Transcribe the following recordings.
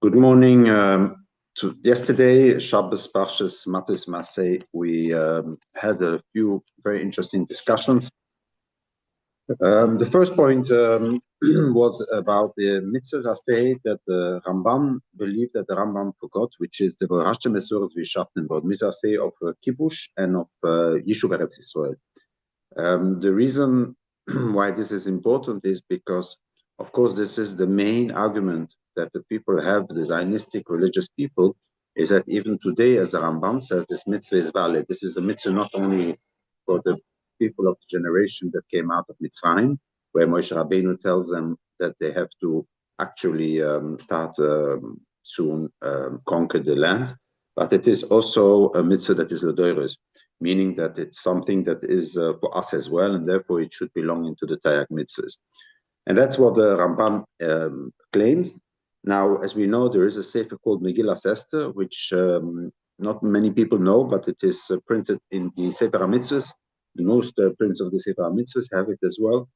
Good morning. Yesterday, Shabbos Parshas Mattos-Massey, we had a few very interesting discussions. The first point was about the mitzvah state that the Rambam believed that the Rambam forgot, which is the Borashtem Mesurat V'Shaptem, about mitzvah state of kibbush and of yishuv Eretz Israel. The reason why this is important is because, of course, this is the main argument that the people have, the Zionistic religious people, is that even today, as the Rambam says, this mitzvah is valid. This is a mitzvah not only for the people of the generation that came out of Mitzrayim, where Moshe Rabbeinu tells them that they have to actually start soon conquer the land, but it is also a mitzvah that is l'doros, meaning that it's something that is for us as well, and therefore it should belong into the Tayag mitzvahs. And that's what the Rambam claims. Now, as we know, there is a sefer called Megillas Esther, which not many people know, but it is printed in the Sefer HaMitzvahs. Most prints of the Sefer HaMitzvahs have it as well,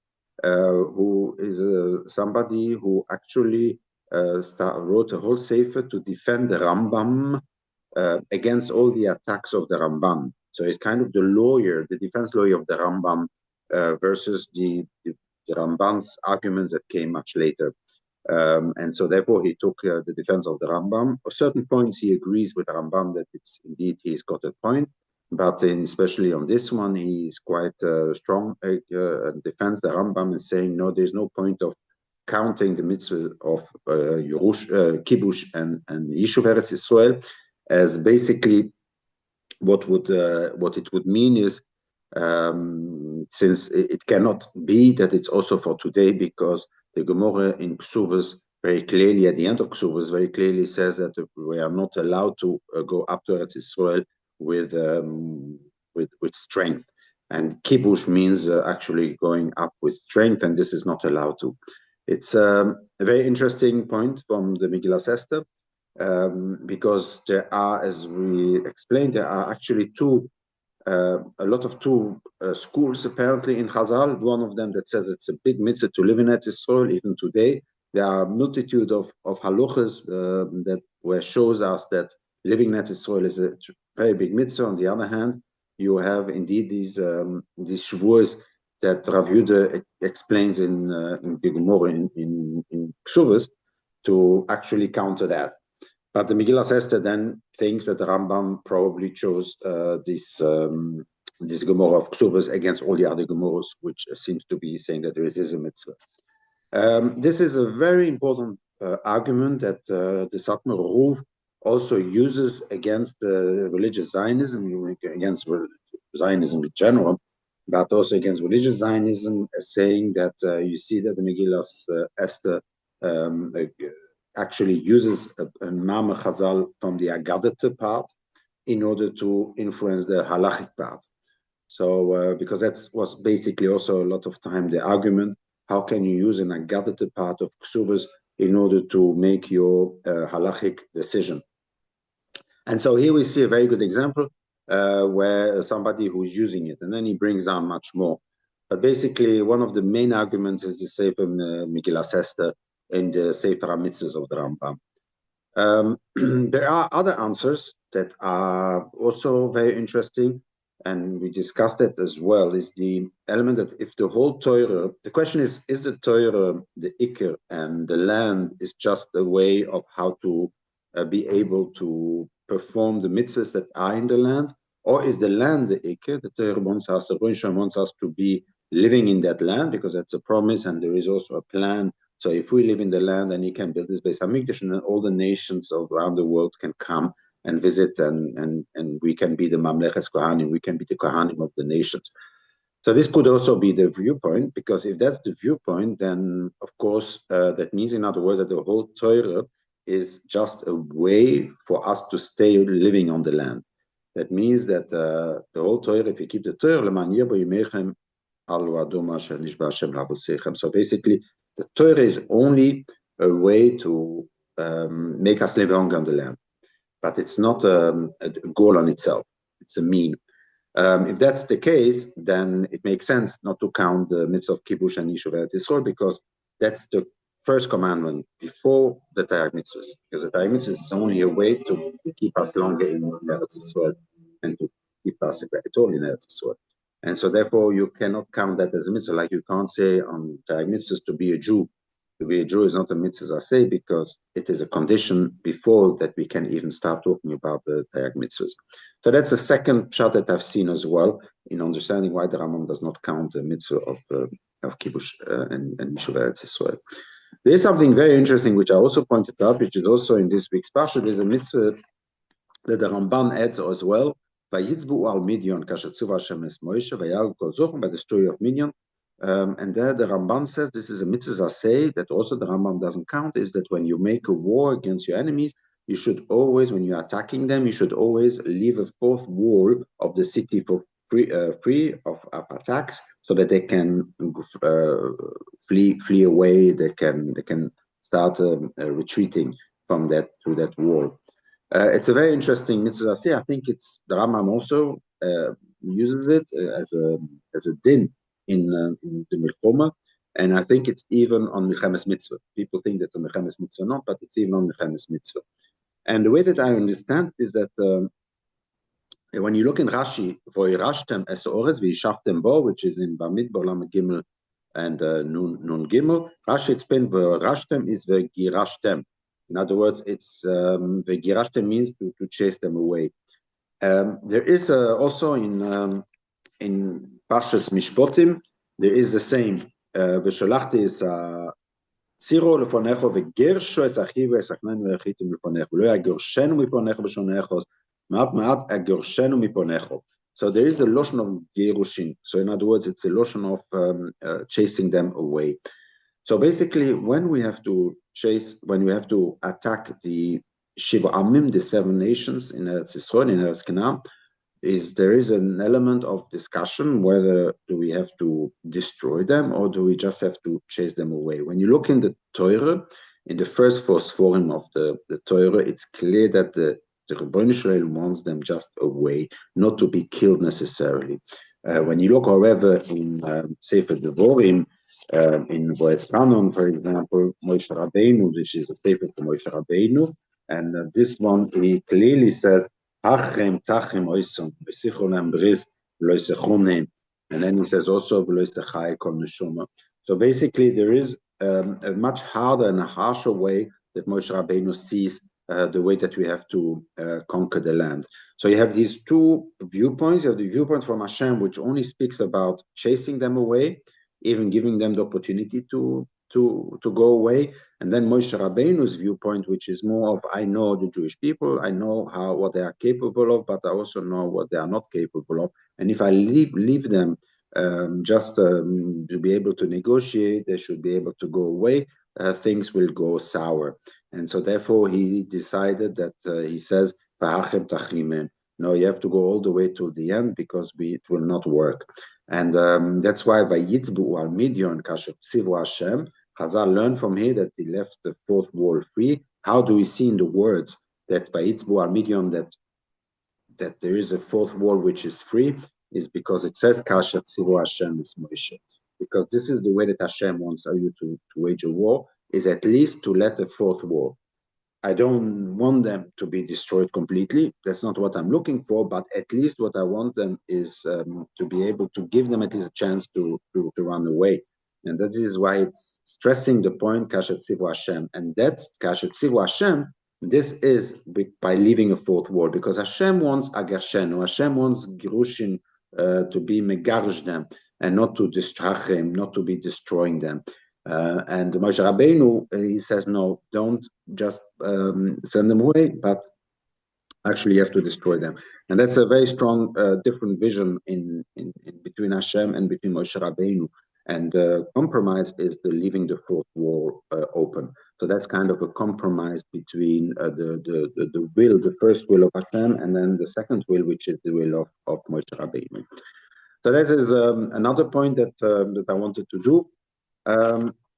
who is somebody who actually wrote a whole sefer to defend the Rambam against all the attacks of the Rambam. So he's kind of the lawyer, the defense lawyer of the Rambam versus the Rambam's arguments that came much later. And so therefore he took the defense of the Rambam. At certain points he agrees with Rambam that it's indeed he's got a point, but especially on this one he's quite strong defends the Rambam and saying no, there's no point of counting the mitzvah of kibbush and yishuv Eretz Israel as basically what it would mean is since it cannot be that it's also for today, because the Gemara in Ksuvas very clearly, at the end of Ksuvas, very clearly says that we are not allowed to go up to Eretz Israel with strength. And kibbush means actually going up with strength, and this is not allowed to. It's a very interesting point from the Megillas Esther, because there are, as we explained, there are actually a lot of schools apparently in Chazal. One of them that says it's a big mitzvah to live in Eretz Israel even today. There are a multitude of halachas that where shows us that living in Eretz Israel is a very big mitzvah. On the other hand, you have indeed these shvuos that Rav Yudah explains in the Gemara in Ksuvas to actually counter that. But the Megillas Esther then thinks that the Rambam probably chose this Gemara of Ksuvas against all the other Gemaras, which seems to be saying that there is a mitzvah. This is a very important argument that the Satmar Ruv also uses against religious Zionism, against Zionism in general, but also against religious Zionism, saying that you see that the Megillas Esther actually uses a Ma'amar Chazal from the Aggadata part in order to influence the halachic part. So, because that was basically also a lot of time the argument, how can you use an Aggadata part of Ksubas in order to make your halachic decision? And so here we see a very good example where somebody who's using it, and then he brings down much more. But basically, one of the main arguments is the Sefer Megillas Esther in the Sefer HaMitzvahs of the Rambam. There are other answers that are also very interesting, and we discussed it as well, is the element that if the whole Torah, the question is the Torah the Iker, and the land is just a way of how to be able to perform the mitzvahs that are in the land, or is the land the Iker? The Torah wants us, the Ron wants us to be living in that land, because that's a promise, and there is also a plan. So if we live in the land, and he can build this Beis Hamikdash, and then all the nations around the world can come and visit, and we can be the Mamleches Kohanim, we can be the Kohanim of the nations. So this could also be the viewpoint, because if that's the viewpoint, then of course that means, in other words, that the whole Torah is just a way for us to stay living on the land. That means that the whole Torah, if you keep the Torah, so basically, the Torah is only a way to make us live longer on the land, but it's not a goal on itself. It's a mean. If that's the case, then it makes sense not to count the mitzvah of kibbush and yishuv Eretz Israel, because that's the first commandment before the Torah mitzvahs, because the Torah mitzvahs is only a way to keep us longer in Eretz Israel and to keep us at all in Eretz Israel. And so therefore you cannot count that as a mitzvah, like you can't say on Torah mitzvahs to be a Jew. To be a Jew is not a mitzvah I say, because it is a condition before that we can even start talking about the Torah mitzvahs. So that's the second shot that I've seen as well in understanding why the Rambam does not count the mitzvah of kibbush and yishuv Eretz Israel. There is something very interesting which I also pointed out, which is also in this week's parsha. There's a mitzvah that the Ramban adds as well. Vayitzbu al Midian kasher tzuva Hashem es Moshe vayal kol zochim, by the story of Midian. And there the Ramban says this is a mitzvah say that also the Rambam doesn't count, is that when you make a war against your enemies, you should always, when you're attacking them, you should always leave a fourth wall of the city for free of attacks, so that they can flee away. They can start retreating from that through that wall. It's a very interesting mitzvah. I think it's the Rambam also uses it as a din in the Milchoma, and I think it's even on Milchemes Mitzvah. People think that the Milchemes Mitzvah not, but it's even on Milchemes Mitzvah. And the way that I understand is that when you look in Rashi, Voirashtem es Ores v'yishaftem bo, which is in Bamidbar Lamed Gimel and Nun Gimel, Rashi explained Voirashtem is v'girashtem. In other words, it's v'girashtem means to chase them away. There is also in Parshas Mishpotim, there is the same. V'sholachti is Tziro lefonecho v'gersho es achiv v'esachnen v'echitim lefonecho lo yagorshenu miponecho b'shonechos ma'at ma'at agorshenu miponecho. So there is a lotion of gerushin. So in other words, it's a lotion of chasing them away. So basically, when we have to attack the Shiva Amim, the 7 nations in Eretz Israel, in Eretz Canaan, there is an element of discussion whether do we have to destroy them or do we just have to chase them away. When you look in the Torah, in the first 4 Sforim of the Torah, it's clear that the Rebbeinu Shalom wants them just away, not to be killed necessarily. When you look, however, in Sefer Devorim, in Boetz Ranon, for example, Moshe Rabbeinu, which is a Sefer for Moshe Rabbeinu, and this one, he clearly says, and then he says also, so basically there is a much harder and a harsher way that Moshe Rabbeinu sees the way that we have to conquer the land. So you have these 2 viewpoints. You have the viewpoint from Hashem, which only speaks about chasing them away, even giving them the opportunity to go away, and then Moshe Rabbeinu's viewpoint, which is more of, I know the Jewish people, I know what they are capable of, but I also know what they are not capable of, and if I leave them just to be able to negotiate, they should be able to go away, things will go sour. And so therefore he decided that he says, no, you have to go all the way to the end, because it will not work. And that's why Vayitzbu al Midian kasher tzivu Hashem, Chazal learned from here that he left the 4th wall free. How do we see in the words that Vayitzbu al Midian that there is a 4th wall which is free? Is because it says kasher tzivu Hashem is Moshe. Because this is the way that Hashem wants you to wage a war, is at least to let a 4th wall. I don't want them to be destroyed completely. That's not what I'm looking for, but at least what I want them is to be able to give them at least a chance to run away. And that is why it's stressing the point, Kasher Tzivu Hashem. And that's Kasher Tzivu Hashem, this is by leaving a 4th wall, because Hashem wants Agarshenu, Hashem wants Girushin to be Megarsh them, and not to distract them, not to be destroying them. And Moshe Rabbeinu, he says, no, don't just send them away, but actually you have to destroy them. And that's a very strong different vision in between Hashem and between Moshe Rabbeinu. And compromise is the leaving the 4th wall open. So that's kind of a compromise between the will, the first will of Hashem, and then the second will, which is the will of Moshe Rabbeinu. So that is another point that I wanted to do.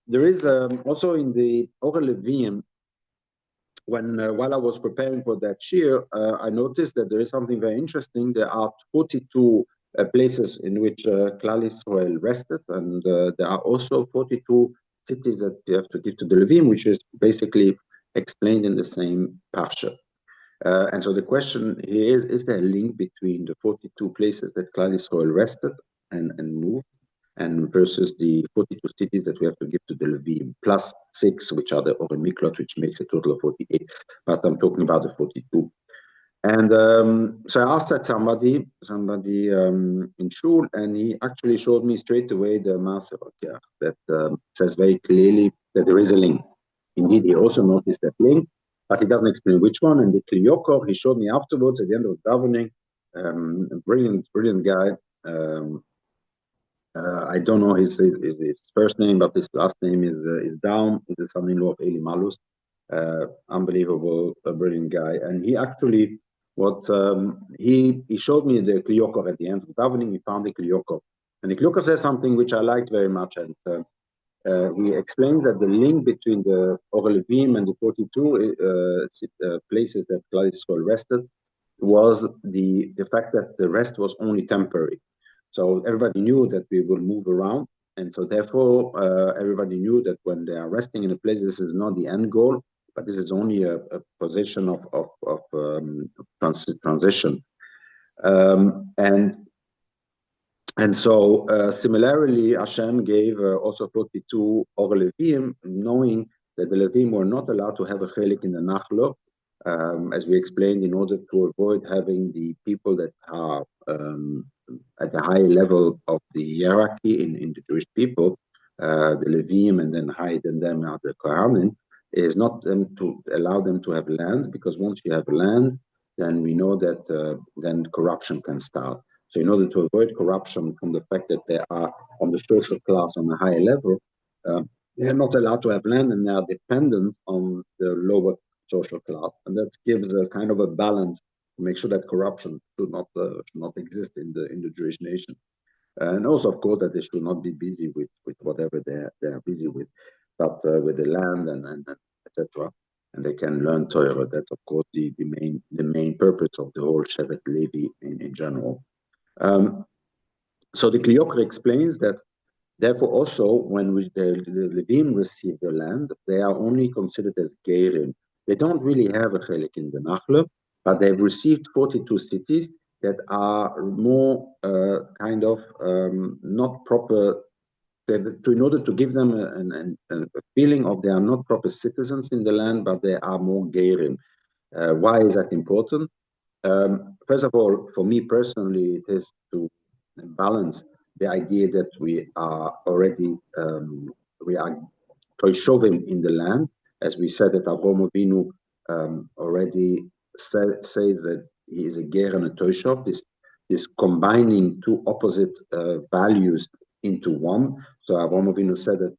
There is also in the Orah Leviim, while I was preparing for that shir, I noticed that there is something very interesting. There are 42 places in which Klal Israel rested, and there are also 42 cities that you have to give to the Levim, which is basically explained in the same parsha. And so the question here is there a link between the 42 places that Klal Yisrael rested and moved, and versus the 42 cities that we have to give to the Levim, plus 6, which are the Orei Miklot, which makes a total of 48. But I'm talking about the 42. And so I asked that somebody in Shul, and he actually showed me straight away the Maser that says very clearly that there is a link. Indeed, he also noticed that link, but he doesn't explain which one. And the Kliyokor, he showed me afterwards at the end of davening, a brilliant guy. I don't know his first name, but his last name is Daum. He's the son-in-law of Eli Malus. Unbelievable, brilliant guy. And he actually, he showed me the Kliyokor at the end of davening. He found the Kliyokor, and the Kliyokor says something which I liked very much. And he explains that the link between the Orei Levim and the 42 places that Klal Yisrael rested was the fact that the rest was only temporary. So everybody knew that we will move around, and so therefore everybody knew that when they are resting in a place, this is not the end goal, but this is only a position of transition. And so similarly, Hashem gave also 42 Orei Levim, knowing that the Levim were not allowed to have a chelik in the Nachlo, as we explained, in order to avoid having the people that are at the high level of the hierarchy in the Jewish people, the Levim, and then higher than them are the Kohanim, is not to allow them to have land, because once you have land, then we know that then corruption can start. So in order to avoid corruption from the fact that they are on the social class on a higher level, they are not allowed to have land, and they are dependent on the lower social class. And that gives a kind of a balance to make sure that corruption should not exist in the Jewish nation. And also, of course, that they should not be busy with whatever they are busy with, but with the land and etc. And they can learn Torah. That's, of course, the main purpose of the whole Shevet Levi in general. So the Kliyokor explains that, therefore, also when the Levim receive the land, they are only considered as Geirim. They don't really have a chelik in the Nachlo, but they've received 42 cities that are more kind of not proper. In order to give them a feeling of they are not proper citizens in the land, but they are more Geirim. Why is that important? First of all, for me personally, it is to balance the idea that we are already Toishovim in the land, as we said that Avraham Avinu already says that he is a ger and a toishov. This combining two opposite values into one. So Avraham Avinu said that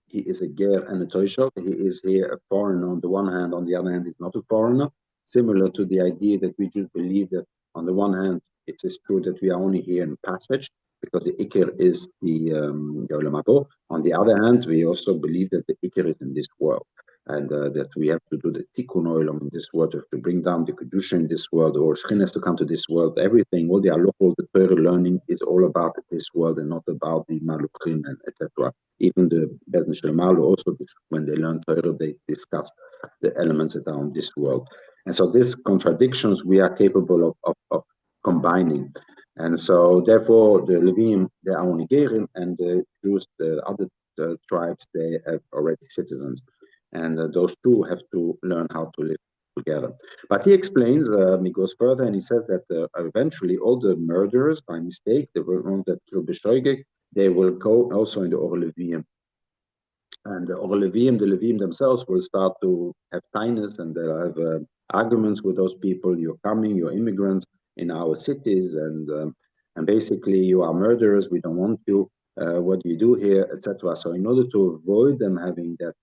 he is a ger and a toishov. He is here a foreigner on the one hand, on the other hand, he's not a foreigner. Similar to the idea that we just believe that on the one hand, it is true that we are only here in passage, because the Iker is the Olam Habo. On the other hand, we also believe that the Iker is in this world, and that we have to do the Tikkun Olam in this world, to bring down the Kedusha in this world, or Shechin has to come to this world. Everything, all the Aloch, all the Torah learning is all about this world and not about the Maluchim and etc. Even the Bezdin Shlemalu also, when they learn Torah, they discuss the elements that are on this world. And so these contradictions we are capable of combining. And so therefore the Levim, they are only Gerim, and the Jews, the other tribes, they have already citizens. And those two have to learn how to live together. But he explains, he goes further, and he says that eventually all the murderers, by mistake, the ones that killed Beshoigeg, they will go also in the Orei Levim. And the Orei Levim, the Levim themselves will start to have tainus, and they'll have arguments with those people. You're coming, you're immigrants in our cities, and basically you are murderers. We don't want you. What do you do here, etc. So in order to avoid them having that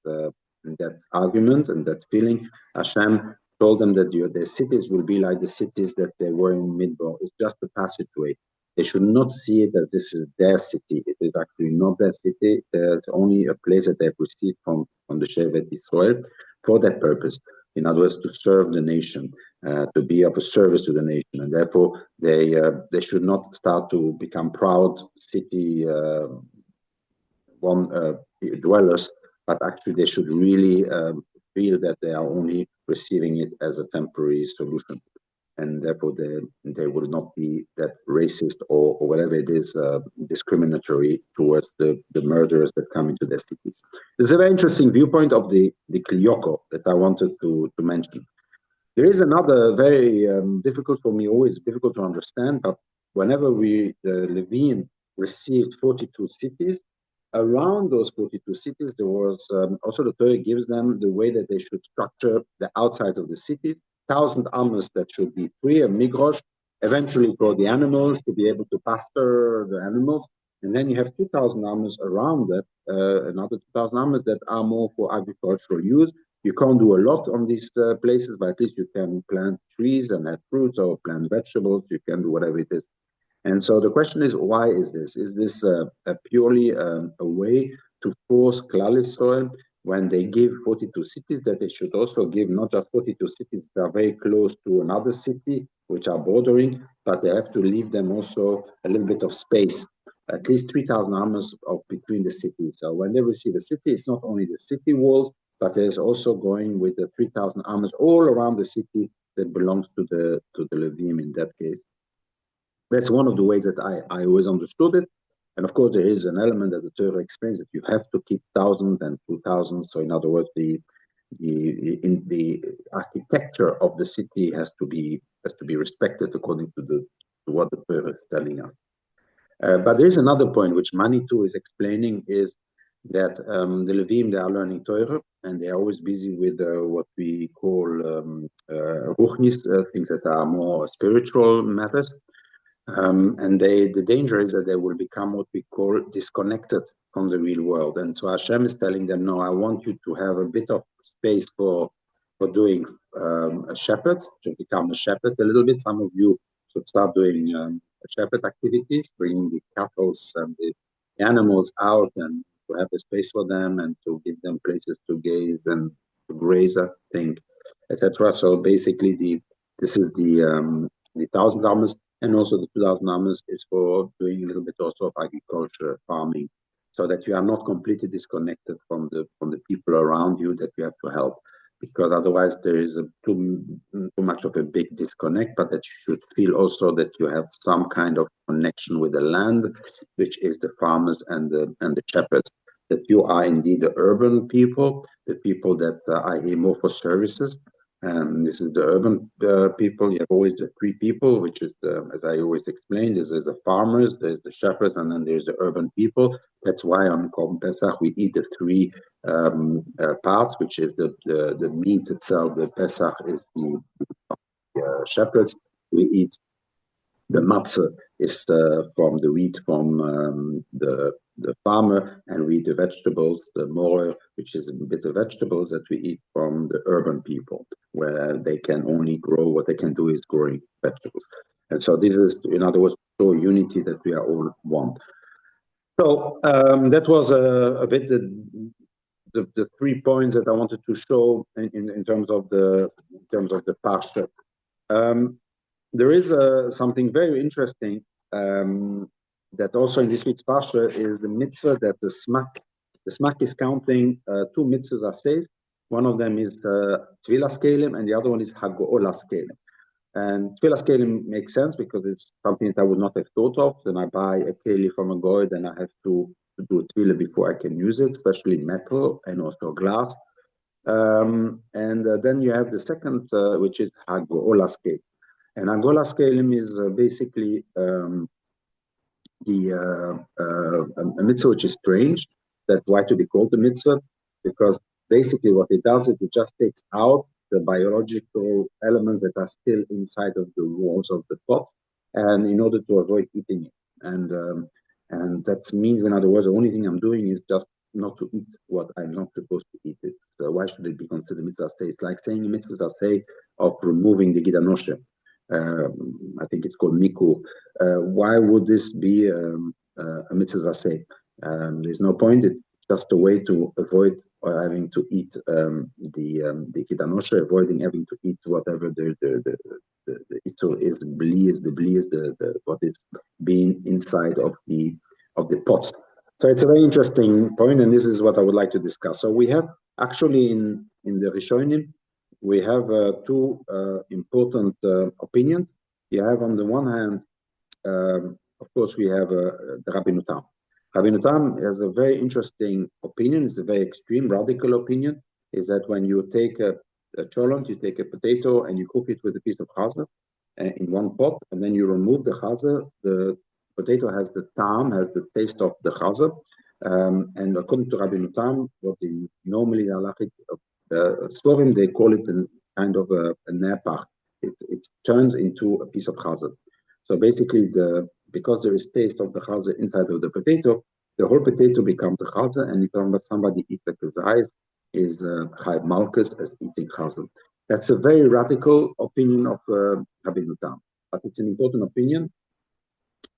argument and that feeling, Hashem told them that their cities will be like the cities that they were in Midbar. It's just a passageway. They should not see it as this is their city. It is actually not their city. It's only a place that they've received from the Shevet Israel for that purpose. In other words, to serve the nation, to be of a service to the nation, and therefore they should not start to become proud city dwellers but actually they should really feel that they are only receiving it as a temporary solution, and therefore they will not be that racist or whatever it is, discriminatory towards the murderers that come into their cities. There's a very interesting viewpoint of the Kliyoko that I wanted to mention. There is another very difficult for me, always difficult to understand, but whenever the Levim received 42 cities, around those 42 cities, there was also the Torah gives them the way that they should structure the outside of the city, 1,000 amos that should be free, a migrosh, eventually for the animals to be able to pasture the animals. And then you have 2,000 amos around that, another 2,000 amos that are more for agricultural use. You can't do a lot on these places, but at least you can plant trees and have fruits or plant vegetables. You can do whatever it is. And so the question is, why is this? Is this purely a way to force Klal Yisrael, when they give 42 cities, that they should also give not just 42 cities that are very close to another city, which are bordering, but they have to leave them also a little bit of space, at least 3,000 amos between the cities. So when they receive a city, it's not only the city walls, but there's also going with the 3,000 amos all around the city that belongs to the Levim in that case. That's one of the ways that I always understood it. And of course, there is an element that the Torah explains that you have to keep 1,000 and 2,000. So in other words, the architecture of the city has to be respected according to what the Torah is telling us. But there is another point which Manitou is explaining, is that the Levim, they are learning Torah, and they are always busy with what we call ruchnis, things that are more spiritual matters. And the danger is that they will become what we call disconnected from the real world. And so Hashem is telling them, no, I want you to have a bit of space for doing a shepherd, to become a shepherd a little bit. Some of you should start doing shepherd activities, bringing the cattle and the animals out and to have a space for them and to give them places to gaze and to graze, I think, etc. So basically, this is the 1,000 amos. And also the 2,000 amos is for doing a little bit also of agriculture, farming, so that you are not completely disconnected from the people around you that you have to help, because otherwise there is too much of a big disconnect. But that you should feel also that you have some kind of connection with the land, which is the farmers and the shepherds. That you are indeed the urban people, the people that are here more for services. And this is the urban people. You have always the three people, which is, as I always explained, there's the farmers, there's the shepherds, and then there's the urban people. That's why on Korban Pesach we eat the three parts, which is the meat itself. The Pesach is the shepherds. We eat the matzah is from the wheat from the farmer, and we eat the vegetables, the more, which is a bit of vegetables that we eat from the urban people, where they can only grow, what they can do is growing vegetables. And so this is, in other words, so unity that we are all one. So that was a bit the 3 points that I wanted to show in terms of the parsha. There is something very interesting that also in this week's parsha is the mitzvah that the smak is counting 2 mitzvahs assays. One of them is Tvilas Kelim, and the other one is Hagolas Kelim. And Tvilas Kelim makes sense because it's something that I would not have thought of. Then I buy a keli from a goy, then I have to do a tefillah before I can use it, especially metal and also glass. And then you have the second, which is Hagolas Kelim. And Hagolas Kelim is basically a mitzvah which is strange. That's why to be called a mitzvah, because basically what it does is it just takes out the biological elements that are still inside of the walls of the pot, and in order to avoid eating it. And that means, in other words, the only thing I'm doing is just not to eat what I'm not supposed to eat. So why should it be considered mitzvah say? It's like saying a mitzvah say of removing the gidanoshe. I think it's called miku. Why would this be a mitzvah say? There's no point. It's just a way to avoid having to eat the kidanoshe, avoiding having to eat whatever the ito is. The bli is the what is being inside of the pots. So it's a very interesting point, and this is what I would like to discuss. So we have actually in the Rishonim, we have two important opinions. You have on the one hand, of course, we have the Rabbeinu Tam. Rabbeinu Tam has a very interesting opinion. It's a very extreme, radical opinion. Is that when you take a cholent, you take a potato and you cook it with a piece of chazer in one pot, and then you remove the chazer, the potato has the tam, has the taste of the chazer. And according to Rabbeinu Tam, what normally halachic Svorim, they call it a kind of a nepach. It turns into a piece of chazer. So basically, because there is taste of the chazer inside of the potato, the whole potato becomes the chazer, and if somebody eats like a zayis, is chayv malchus as eating chazer. That's a very radical opinion of Rabbeinu Tam, but it's an important opinion,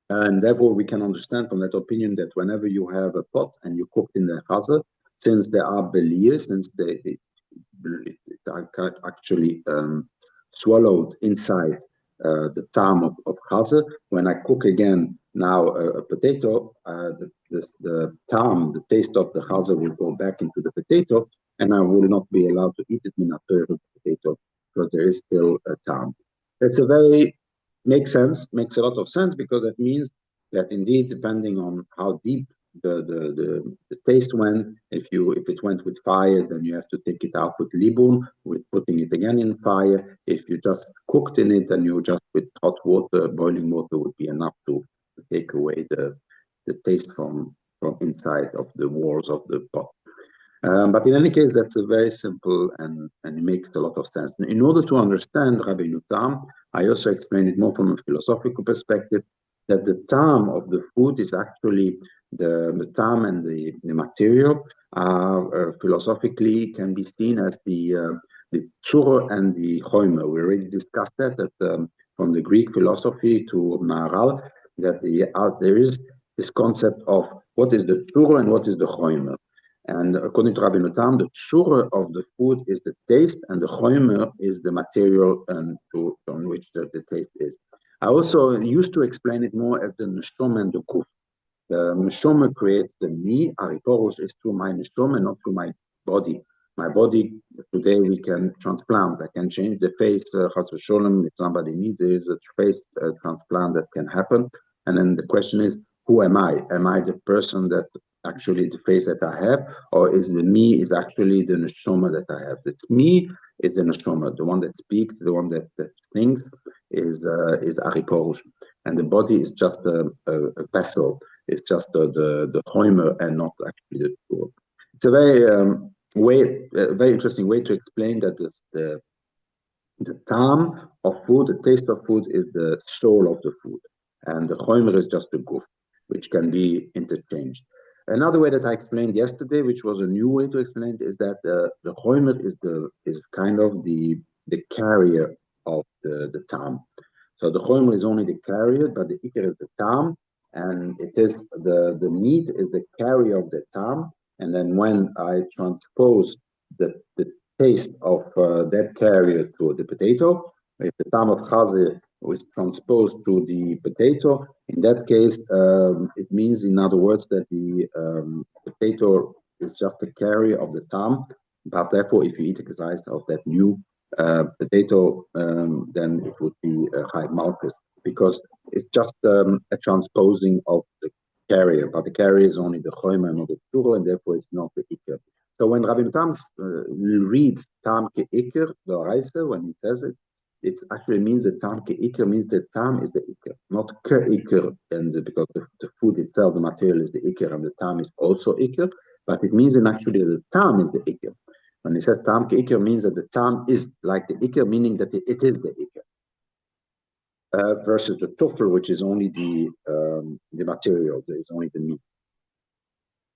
and therefore we can understand from that opinion that whenever you have a pot and you cook in the chazer, since there are beliers, since they actually swallowed inside the tam of chazer. When I cook again now a potato, the tam, the taste of the chazer will go back into the potato, and I will not be allowed to eat it in a potato because there is still a tam. That's a very makes a lot of sense, because that means that indeed, depending on how deep the taste went, if it went with fire, then you have to take it out with libun, with putting it again in fire. If you just cooked in it, then you just with hot water, boiling water would be enough to take away the taste from inside of the walls of the pot. But in any case, that's a very simple and it makes a lot of sense. In order to understand Rabbeinu Tam, I also explained it more from a philosophical perspective, that the tam of the food is actually the tam and the material philosophically can be seen as the tzura and the chomer. We already discussed that from the Greek philosophy to Maharal, that there is this concept of what is the tzura and what is the chomer. And according to Rabbeinu Tam, the tzura of the food is the taste, and the chomer is the material on which the taste is. I also used to explain it more as the neshama and the kuf. The neshama creates the me. Ariporos is through my neshama, not through my body. My body, today we can transplant. I can change the face, chas v'sholem, if somebody needs, there is a face transplant that can happen. And then the question is, who am I? Am I the person that actually the face that I have, or is the me is actually the neshama that I have? It's me is the neshama, the one that speaks, the one that thinks is Ariporush, and the body is just a vessel. It's just the chomer and not actually the food. It's a very interesting way to explain that the tam of food, the taste of food, is the soul of the food, and the chomer is just the guf, which can be interchanged. Another way that I explained yesterday, which was a new way to explain it, is that the chomer is kind of the carrier of the tam. So the chomer is only the carrier, but the ikar is the tam, and it is the meat is the carrier of the tam. And then when I transpose the taste of that carrier to the potato, if the tam of chazer is transposed to the potato, in that case, it means, in other words, that the potato is just a carrier of the tam, but therefore, if you eat a slice of that new potato, then it would be a chayv malchus, because it's just a transposing of the carrier, but the carrier is only the chomer and not the tzura, and therefore it's not the ikar. So when Rabbeinu Tam reads tam ke'ikar, the oraisa, when he says it actually means that tam ke'ikar means that tam is the ikar, not ke'ikar, and because the food itself, the material is the ikar, and the tam is also ikar, but it means that actually the tam is the ikar. When he says tam ke'ikar, means that the tam is like the ikar, meaning that it is the ikar. Versus the tofel, which is only the material, there is only the meat.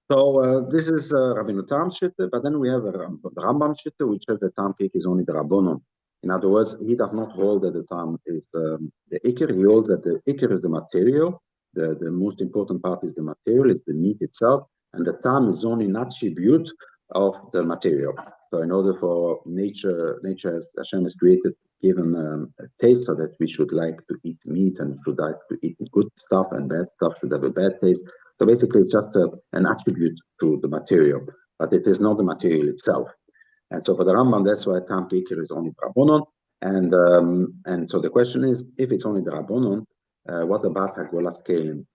So this is Rabbeinu Tam shitta, but then we have a Rambam shitta, which says the tam ke'ikar is only the rabbonon. In other words, he does not hold that the tam is the ikar. He holds that the ikar is the material. The most important part is the material, it's the meat itself, and the tam is only an attribute of the material. So in order for nature as Hashem has created, given a taste, so that we should like to eat meat and should like to eat good stuff, and bad stuff should have a bad taste. So basically, it's just an attribute to the material, but it is not the material itself. And so for the Rambam, that's why Tam Kikir is only Drabonon. And so the question is, if it's only Drabonon, what about Hagolas Kelim?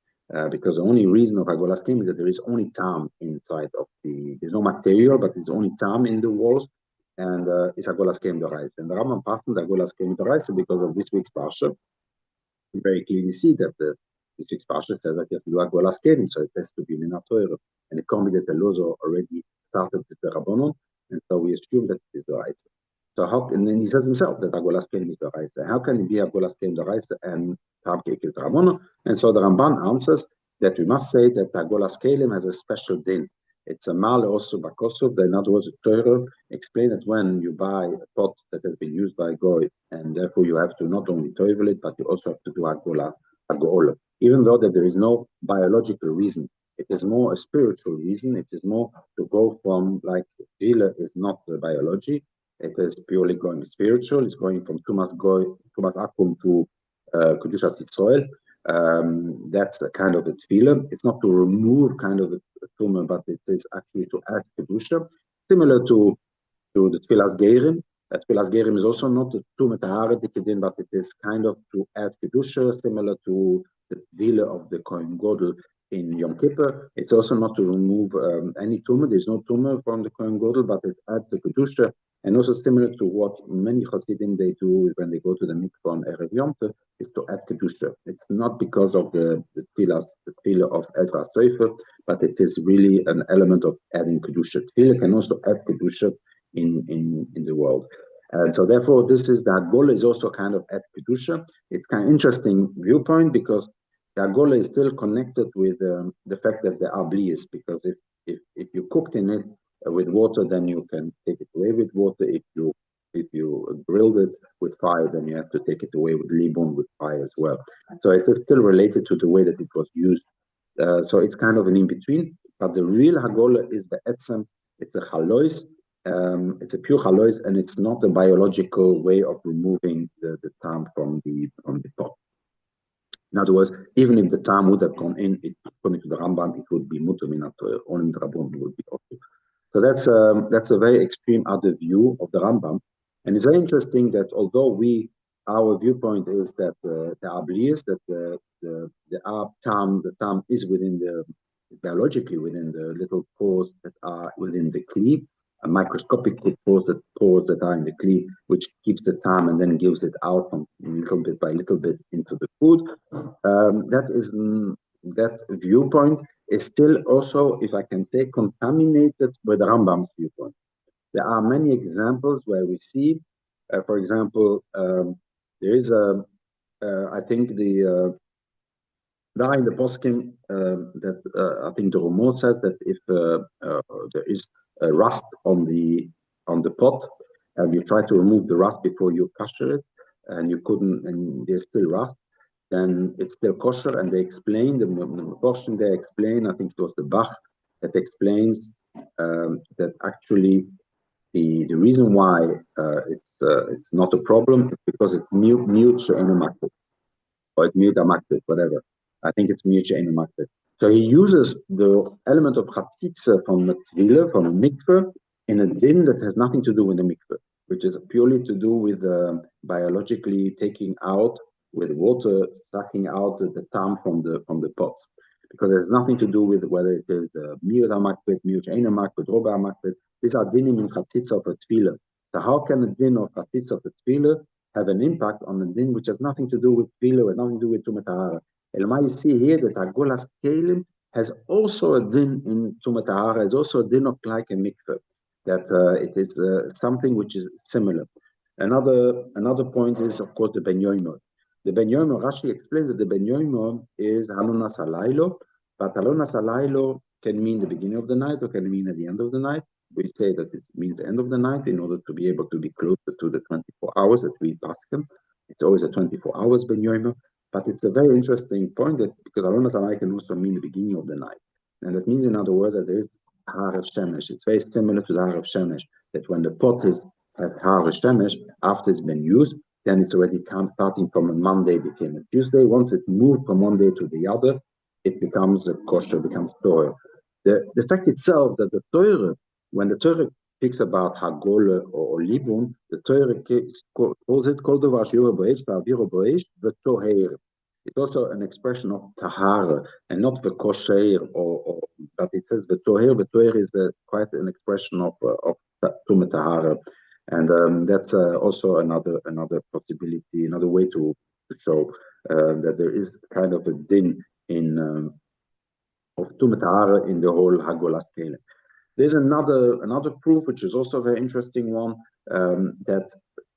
Because the only reason of Hagolas Kelim is that there is only Tam inside of there's no material, but there's only Tam in the walls, and it's Hagolas Kelim Dorais. And the Rambam passed the Hagolas Kelim Dorais because of this week's Parsha. You very clearly see that this week's Parsha says that you have to do Hagolas Kelim, so it has to be Minat Torah, and it can't be that the Lozo already started with the Rabbanon, and so we assume that it is the right. So how, and then he says himself that Hagolas Kelim is the right. How can it be Hagolas Kelim the right and Tam Kikir the Rabbanon? And so the Ramban answers that we must say that Hagolas Kelim has a special din. It's a mal also bakosov. In other words, the Torah explain that when you buy a pot that has been used by Goy, and therefore you have to not only toivel it, but you also have to do Hagolah. Even though that there is no biological reason, it is more a spiritual reason. It is more to go from, like, Tefillah is not the biology. It is purely going spiritual. It's going from Tumas Akum to Kedushat Yisrael. That's a kind of a tefillah. It's not to remove kind of a tumor, but it is actually to add kedusha, similar to the tefillas gerim. Tefillas gerim is also not a tumor tahara dikidin, but it is kind of to add kedusha, similar to the tefillah of the Kohen Gadol in Yom Kippur. It's also not to remove any tumor. There's no tumor from the Kohen Gadol, but it adds the kedusha. And also similar to what many Chassidim they do when they go to the mikvah on Erev Yom Tov, is to add kedusha. It's not because of the tefillah of Ezra Sofer, but it is really an element of adding kedusha. Tefillah can also add kedusha in the world. And so therefore, this is the Hagolah is also kind of add kedusha. It's kind of interesting viewpoint because the Hagolah is still connected with the fact that there are blias, because if you cooked in it with water, then you can take it away with water. If you grilled it with fire, then you have to take it away with libun, with fire as well. So it is still related to the way that it was used. So it's kind of an in-between. But the real Hagolah is the etzem. It's a chalois. It's a pure chalois, and it's not a biological way of removing the tam from the pot. In other words, even if the tam would have gone in, according to the Rambam, it would be mutar minat Torah. Only the Rabban would be okay. So that's a very extreme other view of the Rambam, and it's very interesting that although our viewpoint is that there are blias, that the tam is biologically within the little pores that are within the kli, a microscopic pores that are in the kli, which keeps the tam and then gives it out from little bit by little bit into the food. That viewpoint is still also, if I can say, contaminated with the Rambam's viewpoint. There are many examples where we see, for example, there is I think there in the poskim that I think the Ramah says that if there is rust on the pot, and you try to remove the rust before you kosher it, and you couldn't, and there's still rust, then it's still kosher. And they explain, the portion they explain, I think it was the Bach that explains that actually the reason why it's not a problem is because it's mute she'enu or it's mute amakbet, whatever. I think it's mute she'enu makbet. So he uses the element of chatzitza from the tefillah, from a mikveh, in a din that has nothing to do with the mikveh, which is purely to do with biologically taking out with water, sucking out the tam from the pot, because there's nothing to do with whether it is miyud hamakbet, miyud she'enu makbet, roba hamakbet. These are dinim in chatzitza of a tefillah. So how can a din of chatzitza of a tefillah have an impact on a din which has nothing to do with tefillah, with nothing to do with tumat tahara? You see here that Hagolas Kelim has also a din in tumat tahara, has also a din of like a mikveh, that it is something which is similar. Another point is, of course, the Ben Yomer. The Ben Yomer, Rashi explains that the Ben Yomer is Hanunas Halaylo, but Hanunas Halaylo can mean the beginning of the night or can mean at the end of the night. We say that it means the end of the night in order to be able to be closer to the 24 hours that we pass them. It's always a 24 hours Ben Yomer, but it's a very interesting point that because Hanunas Halaylo can also mean the beginning of the night. And that means, in other words, that there is Harav Shemesh. It's very similar to the Harav Shemesh, that when the pot has Harav Shemesh, after it's been used, then it's already starting from a Monday became a Tuesday. Once it moved from one day to the other, it becomes a kosher, becomes Torah. The fact itself that the Torah, when the Torah speaks about Hagole or Libun, the Torah calls it Kol Davar Shiur Bo'esh V'Aviro Bo'esh V'Toher. It's also an expression of Tahara and not the kosher, but it says the Toher. The Toher is quite an expression of Tumat Tahara, and that's also another possibility, another way to show that there is kind of a din in of Tumat Tahara in the whole Hagolas Kele. There's another proof, which is also a very interesting one, that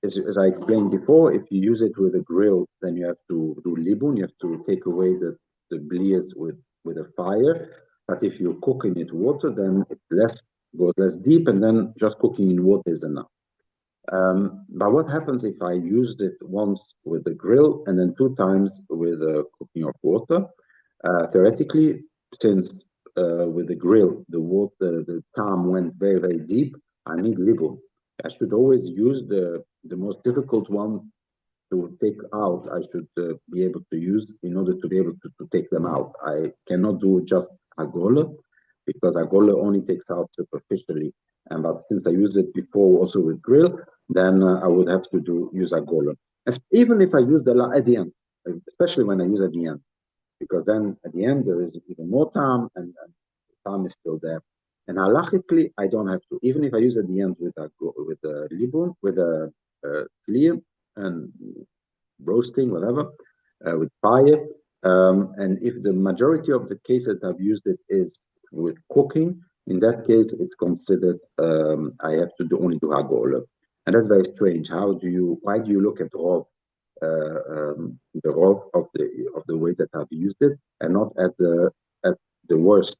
as I explained before, if you use it with a grill, then you have to do libun, you have to take away the blias with a fire. But if you're cooking it water, then it goes less deep, and then just cooking in water is enough. But what happens if I used it once with the grill and then 2 times with cooking of water? Theoretically, since with the grill, the tam went very, very deep, I need libun. I should always use the most difficult one to take out. I should be able to use in order to be able to take them out. I cannot do just agole, because agole only takes out superficially. But since I used it before also with grill, then I would have to use agole. Even if I use at the end, especially when I use at the end, because then at the end there is even more tam, and the tam is still there. And halachically, I don't have to. Even if I use at the end with a libun, with a clear and roasting, whatever, with fire. And if the majority of the cases I've used it is with cooking, in that case, it's considered I have to only do hagole. And that's very strange. Why do you look at rov, the rov of the way that I've used it, and not at the worst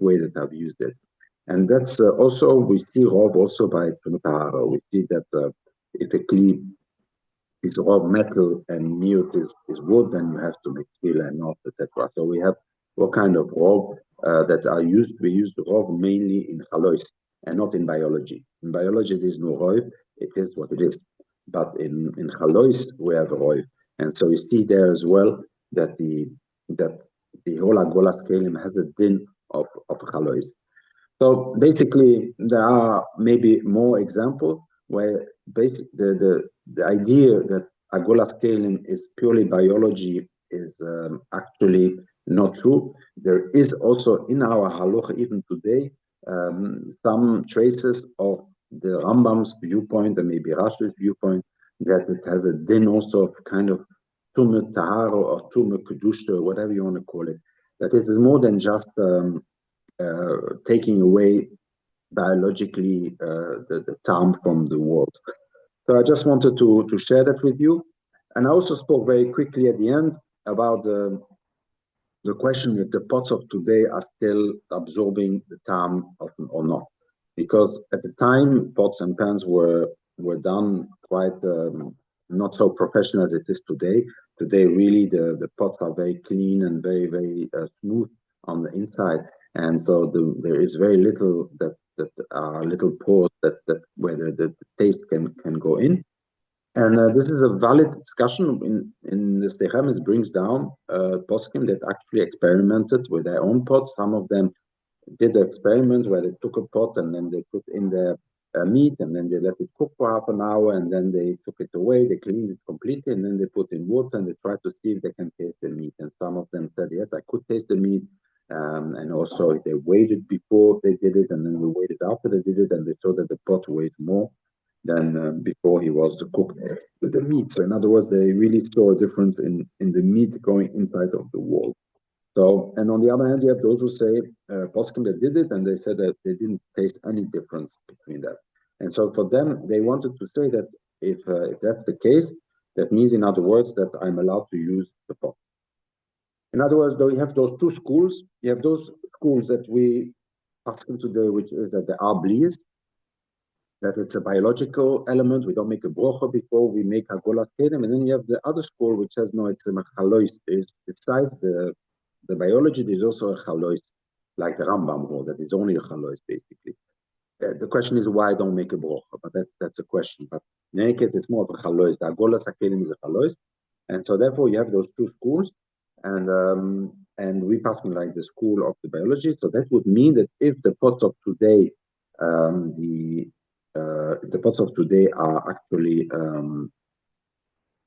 way that I've used it? And that's also, we see rov also by Tumatahara. We see that if a kli is raw metal and near is wood, then you have to make steel and not, etc. So we have all kind of raw that are used. We use the raw mainly in chalois and not in biology. In biology, there is no raw. It is what it is. But in chalois, we have raw. And so you see there as well that the whole Agolas Kelim has a din of chalois. So basically, there are maybe more examples where the idea that Agolas Kelim is purely biology is actually not true. There is also in our halacha even today some traces of the Rambam's viewpoint and maybe Rashi's viewpoint that it has a din also of kind of Tumet Tahara or Tumet Kedusha, whatever you want to call it. That it is more than just taking away biologically the tam from the world. So I just wanted to share that with you. And I also spoke very quickly at the end about the question if the pots of today are still absorbing the tam or not. Because at the time, pots and pans were done quite not so professional as it is today. Today, really, the pots are very clean and very, very smooth on the inside. And so there is very little that are little pores that where the taste can go in. And this is a valid discussion in the Stechem. It brings down poskim that actually experimented with their own pots. Some of them did the experiment where they took a pot and then they put in their meat and then they let it cook for half an hour and then they took it away, they cleaned it completely and then they put in water and they tried to see if they can taste the meat. And some of them said, yes, I could taste the meat. And also they waited before they did it and then they waited after they did it and they saw that the pot weighed more than before he was cooked with the meat. So in other words, they really saw a difference in the meat going inside of the wall. So, and on the other hand, you have those who say, poskim that did it, and they said that they didn't taste any difference between that. And so for them, they wanted to say that if that's the case, that means, in other words, that I'm allowed to use the pot. In other words, though, you have those two schools. You have those schools that we poskim today, which is that there are blias, that it's a biological element. We don't make a brocha before we make Hagolas Kedem. And then you have the other school, which says, no, it's a chalois. Besides the biology, there's also a chalois, like the Rambam rule, that is only a chalois, basically. The question is why don't make a brocha, but that's a question. But in any case, it's more of a chalois. The Hagolas Kedem is a chalois. And so therefore you have those two schools. And and we passing like the school of the biology. So that would mean that if the pots of today, the pots of today are actually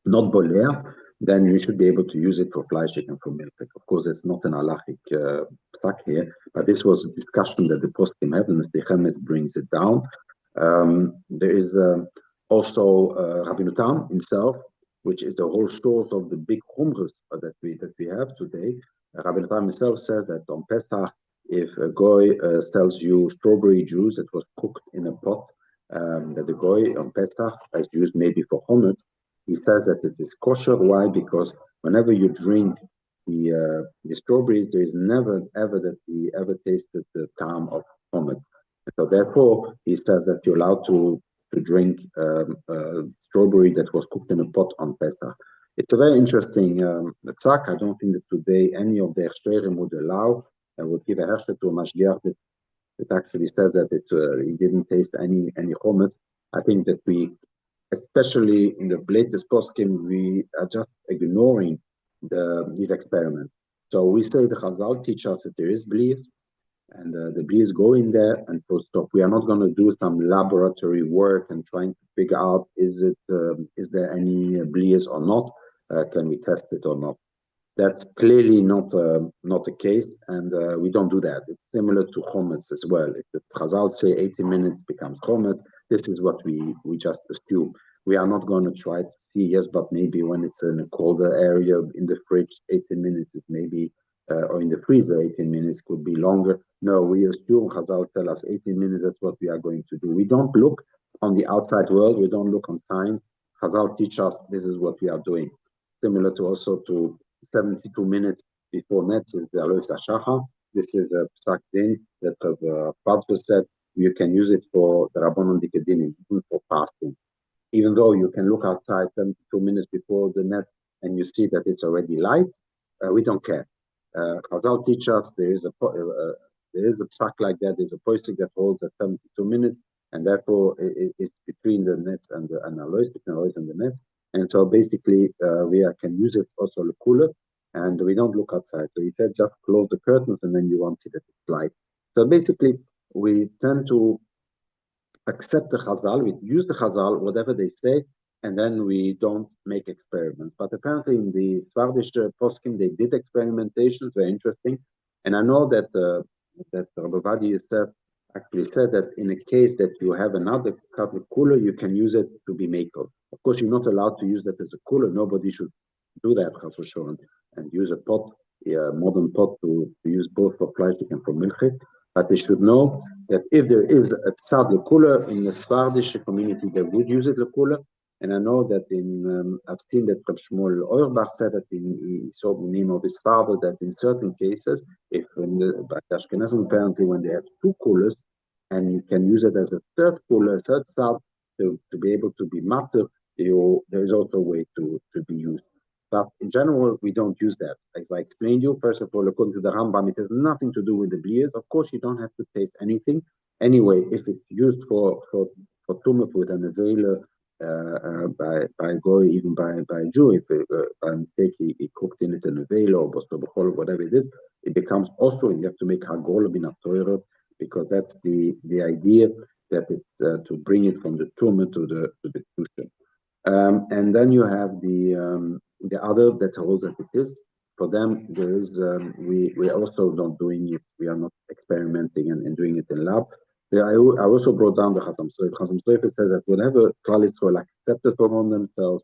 not boler, then you should be able to use it for fleischik and for milk. Of course, it's not an halachic psak here, but this was a discussion that the poskim had, and the Chemet brings it down. There is also Rabbi Tam himself, which is the whole source of the big chumrus that we have today. Rabbi Tam himself says that on Pesach, if a goy sells you strawberry juice that was cooked in a pot, that the goy on Pesach has used maybe for chomet, he says that it is kosher. Why? Because whenever you drink the strawberries, there is never ever that he ever tasted the time of chomet. So therefore, he says that you're allowed to drink strawberry that was cooked in a pot on Pesach. It's a very interesting psak. I don't think that today any of the Echsherim would allow and would give a hechsher to a mashgiach that actually says that he didn't taste any chomet. I think that we, especially in the latest poskim, we are just ignoring these experiments. So we say the Chazal teach us that there is blias, and the blias go in there and full stop. We are not going to do some laboratory work and trying to figure out is there any blias or not? Can we test it or not? That's clearly not the case, and we don't do that. It's similar to chometz as well. If the Chazal say 80 minutes becomes chometz, this is what we just assume. We are not going to try to see, yes, but maybe when it's in a colder area in the fridge, 18 minutes is maybe, or in the freezer, 18 minutes could be longer. No, we assume Chazal tell us 18 minutes, that's what we are going to do. We don't look on the outside world, we don't look on science. Chazal teach us this is what we are doing. Similar to also to 72 minutes before Netz is the Alois Hashacha. This is a psak din that the Father said you can use it for the Rabbanon Dikedinim, even for fasting. Even though you can look outside 72 minutes before the net and you see that it's already light, we don't care. Chazal teach us there is a psak like that. There's a posting that holds at 72 minutes, and therefore it's between the net and the alois, between alois and the net. And so basically, we can use it also the cooler, and we don't look outside. So he said just close the curtains, and then you won't see that it's light. So basically, we tend to accept the Chazal, we use the Chazal, whatever they say, and then we don't make experiments. But apparently in the Svardish poskim, they did experimentations, very interesting. And I know that Rabbi Vadi Yosef actually said that in a case that you have another type of cooler, you can use it to be makel. Of course, you're not allowed to use that as a cooler. Nobody should do that, and use a pot, a modern pot, to use both for plastic and for milchik. But they should know that if there is a tzad lekula in the Svardish community, they would use it lekula. And I know that I've seen that Reb Shmuel Auerbach said that he saw the name of his father that in certain cases, if in the Ashkenazim apparently when they have two coolers, and you can use it as a third cooler, third tzad, to be able to be matter, there is also a way to be used. But in general, we don't use that. As I explained you, first of all, according to the Rambam, it has nothing to do with the blias. Of course, you don't have to taste anything. Anyway, if it's used for tumah food and available by goy, even by a Jew, if by mistake he cooked in it an avail or b'chol, whatever it is, it becomes also, you have to make hagol bin Torah, because that's the idea that it's to bring it from the tumah to the kedusha. And then you have the other that holds that it is. For them, there is we also not doing it. We are not experimenting and doing it in lab. I also brought down the Chasam Sofer. Chasam Sofer says that whenever Klal Yisrael accepted from themselves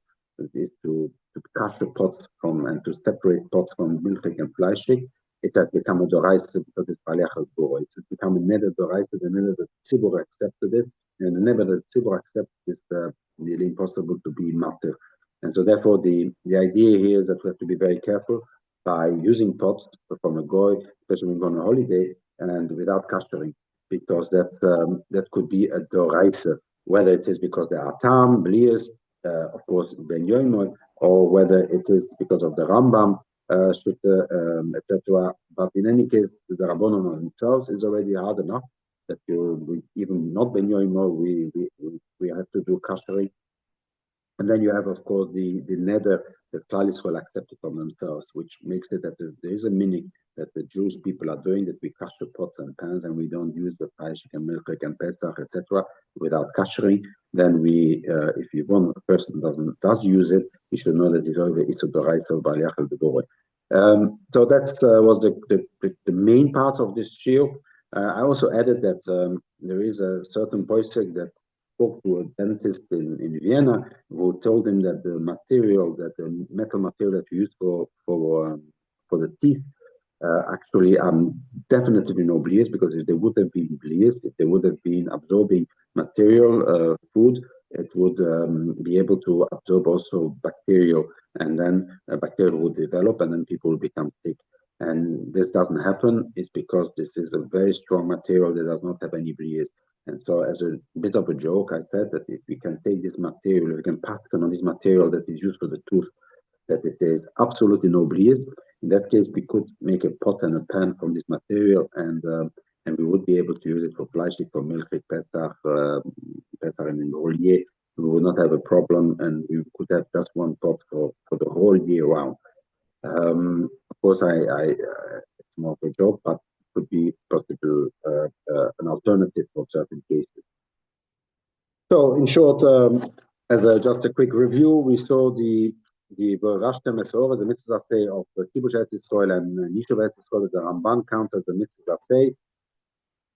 is to cash the pots from and to separate pots from milchik and fleischik, it has become a doraisa because it's Baliach al-Bora. It has become a neder doraisa. The neder that Tzibur accepted it, and the neder that Tzibur accepted is nearly impossible to be matter. And so therefore the idea here is that we have to be very careful by using pots from a goy, especially when we're on a holiday, and without kashering, because that could be a doraisa, whether it is because there are tam, blias, of course, ben yoimon, or whether it is because of the Rambam, etc. But in any case, the Rabbanon themselves is already hard enough that even not ben yoimon, we have to do kashering. And then you have, of course, the neder that Klal Israel accepted from themselves, which makes it that there is a meaning that the Jewish people are doing, that we kasher pots and pans and we don't use the Paishik and Milchik and Pesach, etc., without kashering. Then we, if you one person does use it, you should know that it's over Yishuv B'Raisa B'Aliachel B'Borei. So that was the main part of this shiur. I also added that there is a certain posek that spoke to a dentist in Vienna who told him that the material, that the metal material that we use for the teeth, actually definitely no blias, because if they would have been blias, if they would have been absorbing material, food, it would be able to absorb also bacterial, and then bacteria would develop and then people will become sick. And this doesn't happen. It's because this is a very strong material that does not have any blias. And so as a bit of a joke, I said that if we can take this material, if we can pass it on this material that is used for the tooth, that if there is absolutely no blias, in that case, we could make a pot and a pan from this material, and we would be able to use it for fleischik, for milchik, Pesach, and Rollier. We would not have a problem, and we could have just one pot for the whole year round. Of course, it's more of a joke, but it could be possible an alternative for certain cases. So, in short, as just a quick review, we saw the V'Rashtem Esor, the mitzvah say of kibbush Eretz Israel and yishuv Eretz Israel, the Ramban counted the mitzvah say,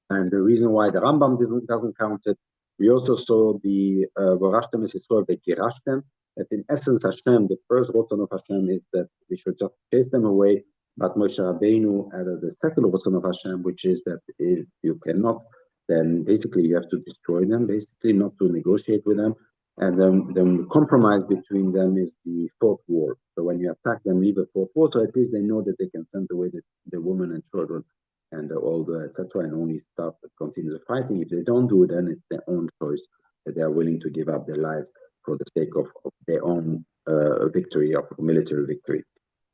and the reason why the Rambam doesn't count it. We also saw the V'Rashtem Esor V'Kirashtem, that in essence Hashem, the first rotzon of Hashem is that we should just chase them away, but Moshe Rabbeinu added the second rotzon of Hashem, which is that if you cannot, then basically you have to destroy them, basically not to negotiate with them. And then the compromise between them is the fourth wall. So when you attack them, leave a fourth wall, so at least they know that they can send away the women and children and the older, etc., and only stop continue the fighting. If they don't do it, then it's their own choice that they are willing to give up their life for the sake of their own victory, of military victory.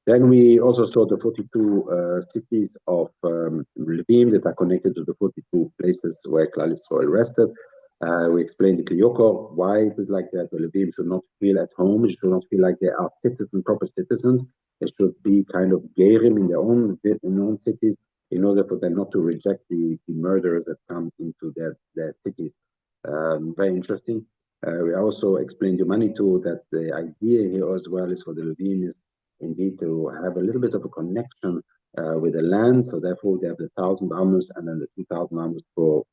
Then we also saw the 42 cities of Levim that are connected to the 42 places where Klal Israel rested. We explained the Kliyoko, why it is like that. The Levim should not feel at home, they should not feel like they are proper citizens. They should be kind of gerim in their own cities, in order for them not to reject the murderers that come into their cities. Very interesting. We also explained Humanitou, that the idea here as well is for the Levim is indeed to have a little bit of a connection with the land. So therefore they have the 1,000 amos and then the 2,000 amos for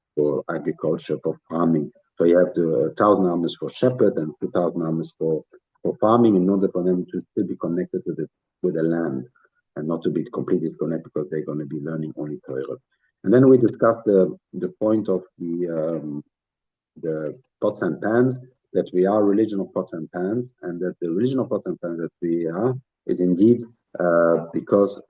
agriculture, for farming. So you have the 1,000 amos for shepherd and 2,000 amos for farming, in order for them to still be connected with the land and not to be completely disconnected, because they're going to be learning only Torah. And then we discussed the point of the pots and pans, that we are a religion of pots and pans, and that the religion of pots and pans that we are is indeed because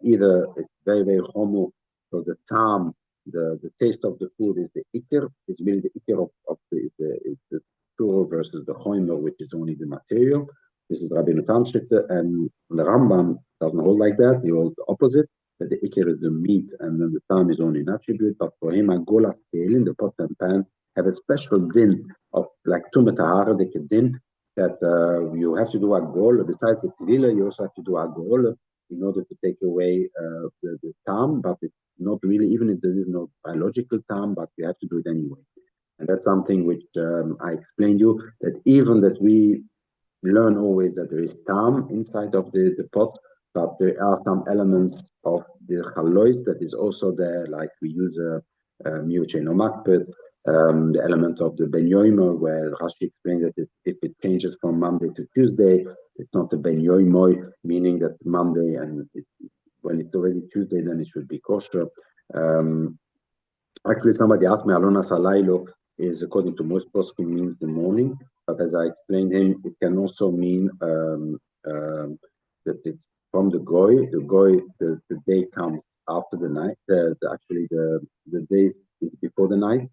either it's very, very homo, so the tam, the taste of the food is the ikir, it's really the ikir of the plural versus the choimer, which is only the material. This is Rabbeinu Tam Shita, and the Rambam doesn't hold like that, he holds the opposite, that the ikir is the meat, and then the tam is only an attribute, but for him, Agola in the pots and pans have a special din of like Tumet Tahara, the din, that you have to do agol. Besides the tvila, you also have to do agol in order to take away the tam, but it's not really, even if there is no biological tam, but you have to do it anyway. And that's something which I explained you, that even that we learn always that there is tam inside of the pot, but there are some elements of the chalois that is also there, like we use miucheno makpet, the element of the Ben Yoimo, where Rashi explains that if it changes from Monday to Tuesday, it's not a Ben Yoimo, meaning that Monday, and when it's already Tuesday, then it should be kosher. Actually, somebody asked me, Alona Salaylo is, according to most poskim, means the morning, but as I explained him, it can also mean that it's from the goy, the day comes after the night, actually the day is before the night,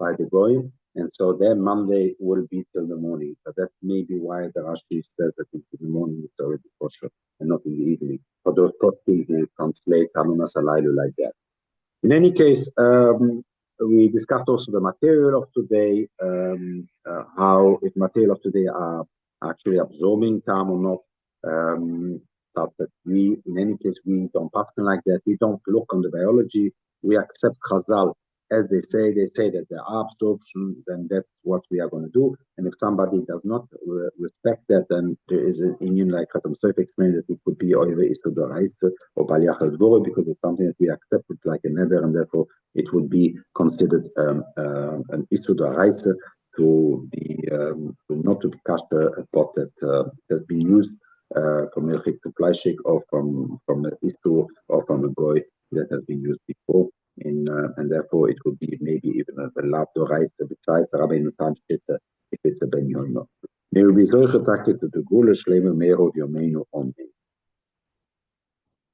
by the goyim, and so their Monday will be till the morning. But that's maybe why the Rashi says that in the morning it's already kosher and not in the evening. For those poskim who translate Hanuna Salaylu like that. In any case, we discussed also the material of today, how if material of today are actually absorbing tam or not. but that we, in any case, we don't function like that. We don't look on the biology. We accept Chazal as they say that there are absorption, then that's what we are going to do. And if somebody does not respect that, then there is an union, like Khatam Soif explained, that it could be Oive Isudoraisa or Baliachas Goro, because it's something that we accept it like a nether, and therefore it would be considered an Isudoraisa to be not to be cast a pot that has been used from Milchik to Fleischik, or from the Isu, or from a goy that has been used before. And therefore it would be maybe even a lav doraisa besides Rabbeinu Tam if it's a ben yoino. May we be solche Takte to the Gule Shleme Mero Yomeinu Omen.